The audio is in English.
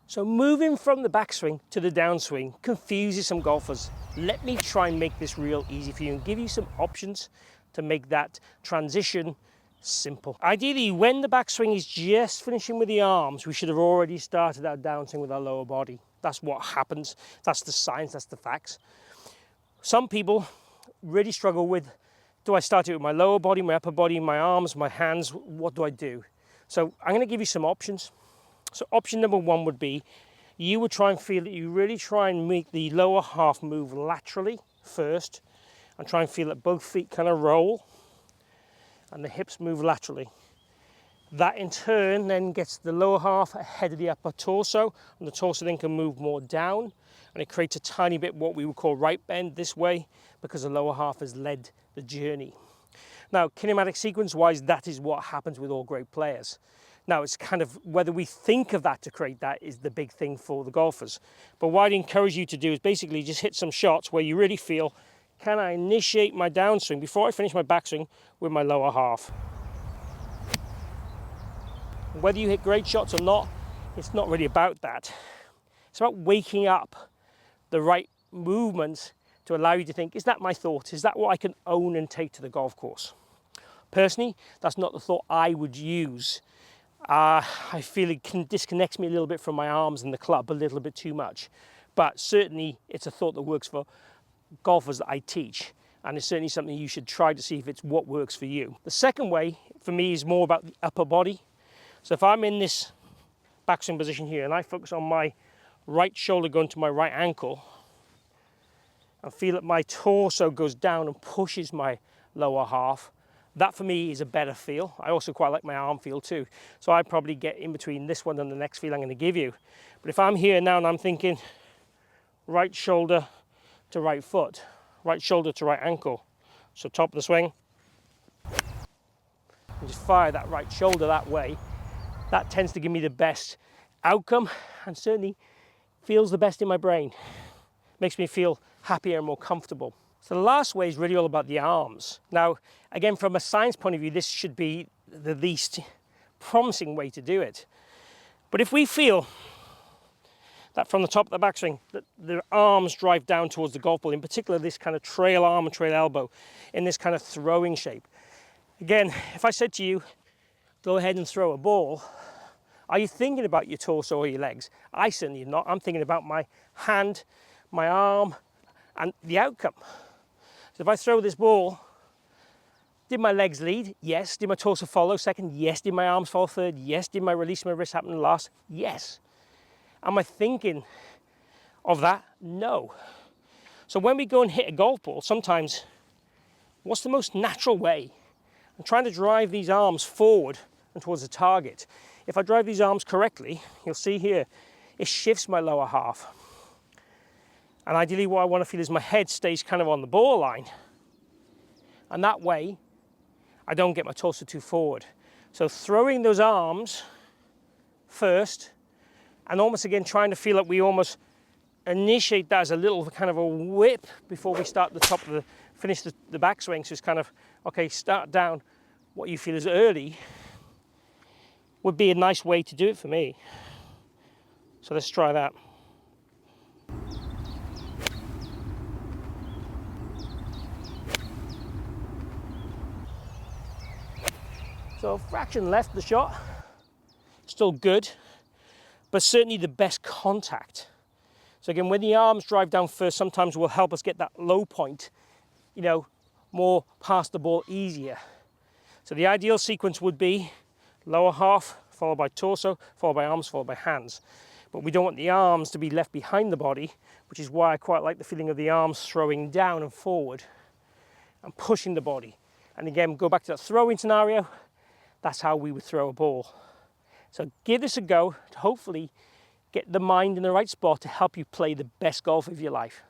So moving from the backswing to the downswing confuses some golfers. Let me try and make this real easy for you and give you some options to make that transition simple. Ideally, when the backswing is just finishing with the arms, we should have already started our downswing with our lower body. That's what happens. That's the science, that's the facts. Some people really struggle with, do I start it with my lower body, my upper body, my arms, my hands? What do I do? So I'm going to give you some options. So option number one would be, you would try and feel that you really try and make the lower half move laterally first, and try and feel that both feet kind of roll and the hips move laterally. That in turn then gets the lower half ahead of the upper torso, and the torso then can move more down, and it creates a tiny bit what we would call right bend this way, because the lower half has led the journey. Now, kinematic sequence wise, that is what happens with all great players. Now, it's kind of whether we think of that to create that is the big thing for the golfers. But what I'd encourage you to do is basically just hit some shots where you really feel, can I initiate my downswing before I finish my backswing with my lower half? Whether you hit great shots or not, it's not really about that. It's about waking up the right movements to allow you to think, is that my thought? Is that what I can own and take to the golf course? Personally, that's not the thought I would use. I feel it disconnects me a little bit from my arms and the club a little bit too much. But certainly it's a thought that works for golfers that I teach. And it's certainly something you should try to see if it's what works for you. The second way for me is more about the upper body. So if I'm in this backswing position here and I focus on my right shoulder going to my right ankle, and feel that my torso goes down and pushes my lower half, that for me is a better feel. I also quite like my arm feel too. So I probably get in between this one and the next feel I'm going to give you. But if I'm here now and I'm thinking right shoulder to right foot, right shoulder to right ankle, so top of the swing, and just fire that right shoulder that way, that tends to give me the best outcome and certainly feels the best in my brain. Makes me feel happier and more comfortable. So the last way is really all about the arms. Now, again, from a science point of view, this should be the least promising way to do it. But if we feel that from the top of the backswing, that the arms drive down towards the golf ball, in particular this kind of trail arm and trail elbow, in this kind of throwing shape. Again, if I said to you, go ahead and throw a ball, are you thinking about your torso or your legs? I certainly am not. I'm thinking about my hand, my arm, and the outcome. So if I throw this ball, did my legs lead? Yes. Did my torso follow second? Yes. Did my arms follow third? Yes. Did my release my wrist happen last? Yes. Am I thinking of that? No. So when we go and hit a golf ball, sometimes, what's the most natural way? I'm trying to drive these arms forward and towards the target. If I drive these arms correctly, you'll see here, it shifts my lower half. And ideally what I want to feel is my head stays kind of on the ball line. And that way, I don't get my torso too forward. So throwing those arms first, and almost again trying to feel like we almost initiate that as a little kind of a whip before we start the top of the, finish the backswing. So it's kind of, okay, start down what you feel is early, would be a nice way to do it for me. So let's try that. So a fraction left the shot, still good, but certainly the best contact. So again, when the arms drive down first, sometimes will help us get that low point, you know, more past the ball easier. So the ideal sequence would be lower half, followed by torso, followed by arms, followed by hands. But we don't want the arms to be left behind the body, which is why I quite like the feeling of the arms throwing down and forward and pushing the body. And again, go back to that throwing scenario. That's how we would throw a ball. So give this a go to hopefully get the mind in the right spot to help you play the best golf of your life.